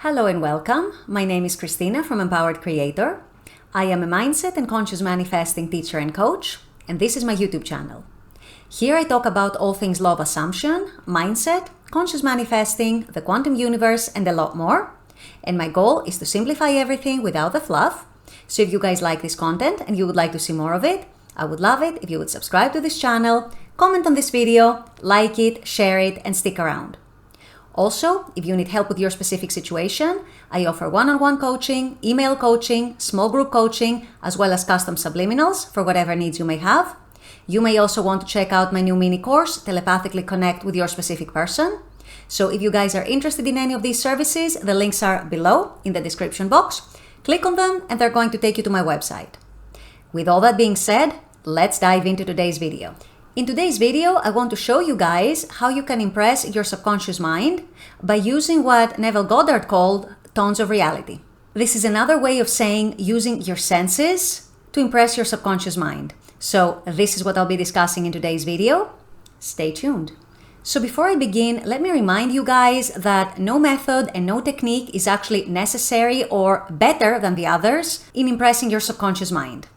Hello and welcome. My name is Christina from Empowered Creator. I am a mindset and conscious manifesting teacher and coach, and this is my YouTube channel. Here I talk about all things law of assumption, mindset, conscious manifesting, the quantum universe, and a lot more. And my goal is to simplify everything without the fluff. So if you guys like this content and you would like to see more of it, I would love it if you would subscribe to this channel, comment on this video, like it, share it, and stick around. Also, if you need help with your specific situation, I offer one-on-one coaching, email coaching, small group coaching, as well as custom subliminals for whatever needs you may have. You may also want to check out my new mini course, Telepathically Connect with Your Specific Person. So if you guys are interested in any of these services, the links are below in the description box. Click on them and they're going to take you to my website. With all that being said, let's dive into today's video. In today's video, I want to show you guys how you can impress your subconscious mind by using what Neville Goddard called tones of reality. This is another way of saying using your senses to impress your subconscious mind. So this is what I'll be discussing in today's video. Stay tuned. So before I begin, let me remind you guys that no method and no technique is actually necessary or better than the others in impressing your subconscious mind.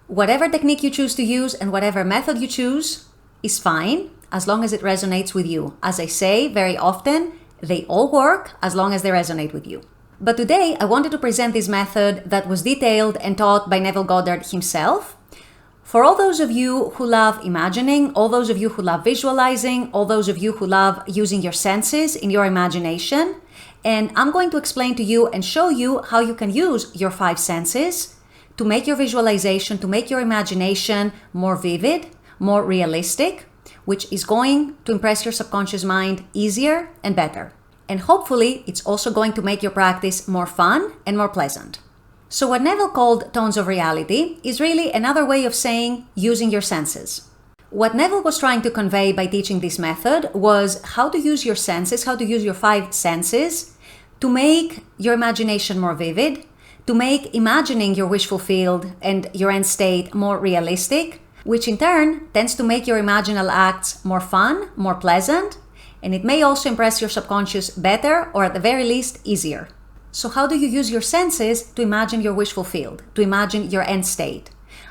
Whatever technique you choose to use and whatever method you choose is fine as long as it resonates with you. As I say very often, they all work as long as they resonate with you. But today I wanted to present this method that was detailed and taught by Neville Goddard himself. For all those of you who love imagining, all those of you who love visualizing, all those of you who love using your senses in your imagination, and I'm going to explain to you and show you how you can use your 5 senses to make your visualization, to make your imagination more vivid, more realistic, which is going to impress your subconscious mind easier and better. And hopefully, it's also going to make your practice more fun and more pleasant. So what Neville called tones of reality is really another way of saying using your senses. What Neville was trying to convey by teaching this method was how to use your senses, how to use your 5 senses to make your imagination more vivid, to make imagining your wish fulfilled and your end state more realistic, which in turn tends to make your imaginal acts more fun, more pleasant, and it may also impress your subconscious better or at the very least easier. So how do you use your senses to imagine your wish fulfilled, to imagine your end state?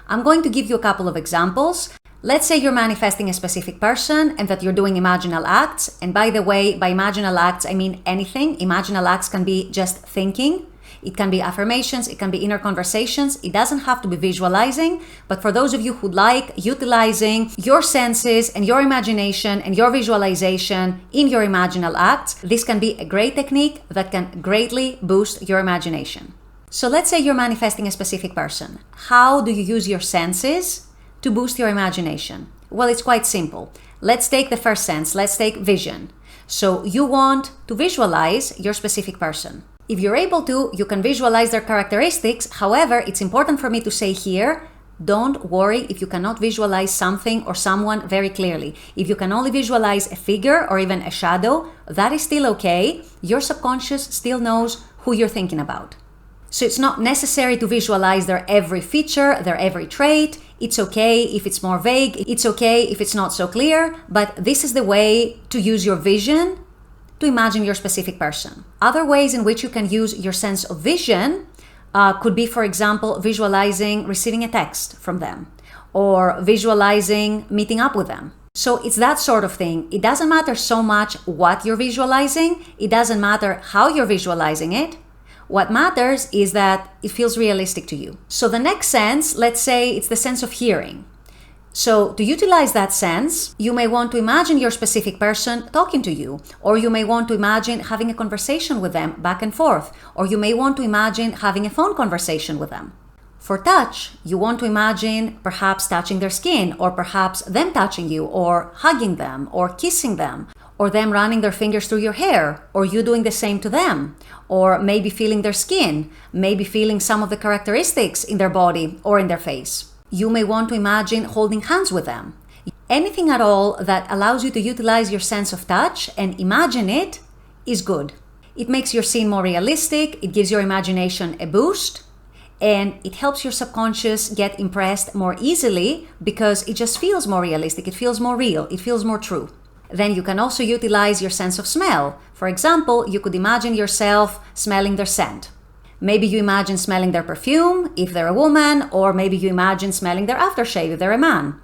I'm going to give you a couple of examples. Let's say you're manifesting a specific person and that you're doing imaginal acts. And by the way, by imaginal acts, I mean anything. Imaginal acts can be just thinking. It can be affirmations, it can be inner conversations. It doesn't have to be visualizing, but for those of you who like utilizing your senses and your imagination and your visualization in your imaginal acts, this can be a great technique that can greatly boost your imagination. So let's say you're manifesting a specific person. How do you use your senses to boost your imagination? Well, it's quite simple. Let's take the first sense. Let's take vision. So you want to visualize your specific person. If you're able to, you can visualize their characteristics. However, it's important for me to say here, don't worry if you cannot visualize something or someone very clearly. If you can only visualize a figure or even a shadow, that is still okay. Your subconscious still knows who you're thinking about. So it's not necessary to visualize their every feature, their every trait. It's okay if it's more vague. It's okay if it's not so clear, but this is the way to use your vision to imagine your specific person. Other ways in which you can use your sense of vision could be, for example, visualizing receiving a text from them or visualizing meeting up with them. So it's that sort of thing. It doesn't matter so much what you're visualizing. It doesn't matter how you're visualizing it. What matters is that it feels realistic to you. So the next sense, let's say it's the sense of hearing. So to utilize that sense, you may want to imagine your specific person talking to you, or you may want to imagine having a conversation with them back and forth, or you may want to imagine having a phone conversation with them. For touch, you want to imagine perhaps touching their skin, or perhaps them touching you, or hugging them, or kissing them, or them running their fingers through your hair, or you doing the same to them, or maybe feeling their skin, maybe feeling some of the characteristics in their body or in their face. You may want to imagine holding hands with them. Anything at all that allows you to utilize your sense of touch and imagine it is good. It makes your scene more realistic, it gives your imagination a boost, and it helps your subconscious get impressed more easily because it just feels more realistic, it feels more real, it feels more true. Then you can also utilize your sense of smell. For example, you could imagine yourself smelling their scent. Maybe you imagine smelling their perfume if they're a woman, or maybe you imagine smelling their aftershave if they're a man.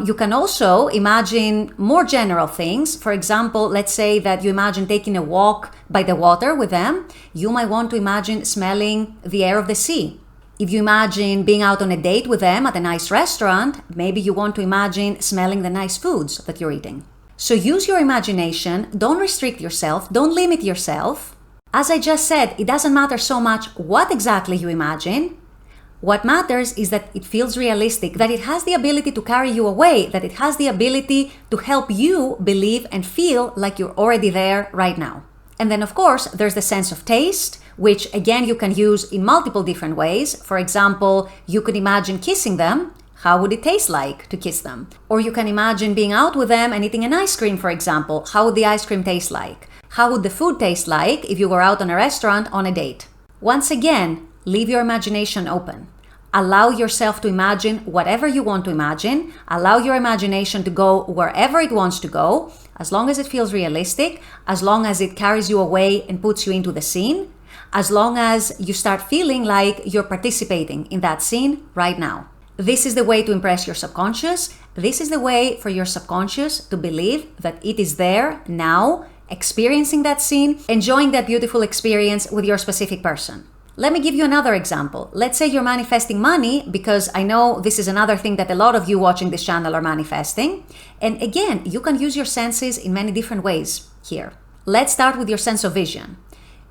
You can also imagine more general things. For example, let's say that you imagine taking a walk by the water with them. You might want to imagine smelling the air of the sea. If you imagine being out on a date with them at a nice restaurant, maybe you want to imagine smelling the nice foods that you're eating. So use your imagination, don't restrict yourself, don't limit yourself. As I just said, it doesn't matter so much what exactly you imagine. What matters is that it feels realistic, that it has the ability to carry you away, that it has the ability to help you believe and feel like you're already there right now. And then, of course, there's the sense of taste, which again you can use in multiple different ways. For example, you could imagine kissing them. How would it taste like to kiss them? Or you can imagine being out with them and eating an ice cream, for example. How would the ice cream taste like? How would the food taste like if you were out on a restaurant on a date? Once again, leave your imagination open. Allow yourself to imagine whatever you want to imagine. Allow your imagination to go wherever it wants to go, as long as it feels realistic, as long as it carries you away and puts you into the scene, as long as you start feeling like you're participating in that scene right now. This is the way to impress your subconscious. This is the way for your subconscious to believe that it is there now, experiencing that scene, enjoying that beautiful experience with your specific person. Let me give you another example. Let's say you're manifesting money, because I know this is another thing that a lot of you watching this channel are manifesting. And again, you can use your senses in many different ways here. Let's start with your sense of vision.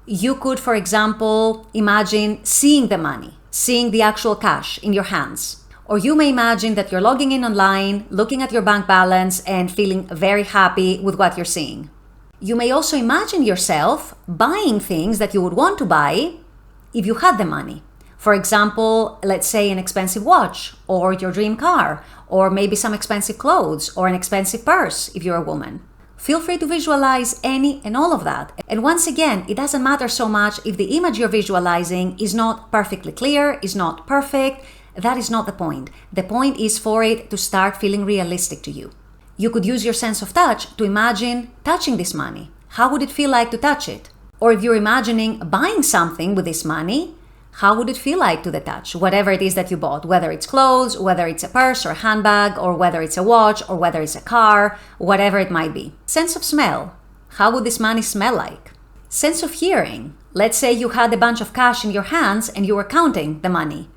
You could, for example, imagine seeing the money, seeing the actual cash in your hands. Or you may imagine that you're logging in online, looking at your bank balance and feeling very happy with what you're seeing. You may also imagine yourself buying things that you would want to buy if you had the money. For example, let's say an expensive watch, or your dream car, or maybe some expensive clothes, or an expensive purse if you're a woman. Feel free to visualize any and all of that. And once again, it doesn't matter so much if the image you're visualizing is not perfectly clear, is not perfect. That is not the point. The point is for it to start feeling realistic to you. You could use your sense of touch to imagine touching this money. How would it feel like to touch it? Or if you're imagining buying something with this money, how would it feel like to the touch? Whatever it is that you bought, whether it's clothes, whether it's a purse or a handbag, or whether it's a watch, or whether it's a car, whatever it might be. Sense of smell. How would this money smell like? Sense of hearing. Let's say you had a bunch of cash in your hands and you were counting the money.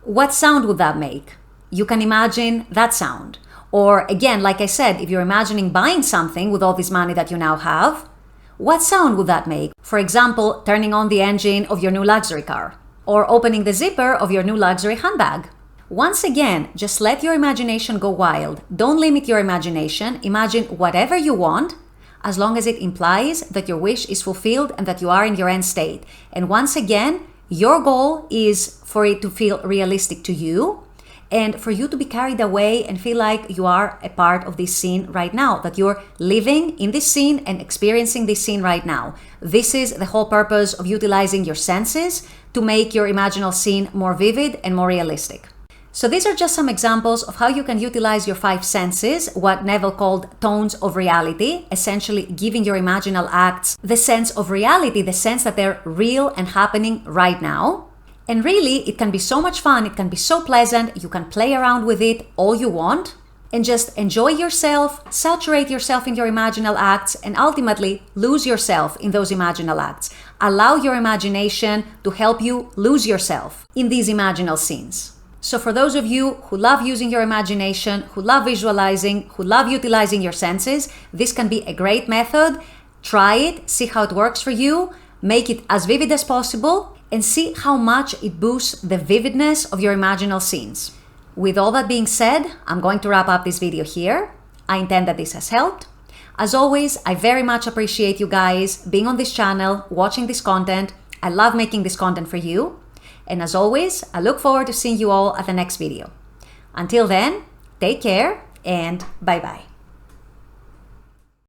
What sound would that make? You can imagine that sound. Or again, like I said, if you're imagining buying something with all this money that you now have, what sound would that make? For example, turning on the engine of your new luxury car, or opening the zipper of your new luxury handbag. Once again, just let your imagination go wild. Don't limit your imagination. Imagine whatever you want, as long as it implies that your wish is fulfilled and that you are in your end state. And once again, your goal is for it to feel realistic to you, and for you to be carried away and feel like you are a part of this scene right now, that you're living in this scene and experiencing this scene right now. This is the whole purpose of utilizing your senses to make your imaginal scene more vivid and more realistic. So these are just some examples of how you can utilize your 5 senses, what Neville called tones of reality, essentially giving your imaginal acts the sense of reality, the sense that they're real and happening right now. And really, it can be so much fun, it can be so pleasant, you can play around with it all you want, and just enjoy yourself, saturate yourself in your imaginal acts, and ultimately lose yourself in those imaginal acts. Allow your imagination to help you lose yourself in these imaginal scenes. So for those of you who love using your imagination, who love visualizing, who love utilizing your senses, this can be a great method. Try it, see how it works for you, make it as vivid as possible, and see how much it boosts the vividness of your imaginal scenes. With all that being said, I'm going to wrap up this video here. I intend that this has helped. As always, I very much appreciate you guys being on this channel, watching this content. I love making this content for you. And as always, I look forward to seeing you all at the next video. Until then, take care and bye-bye.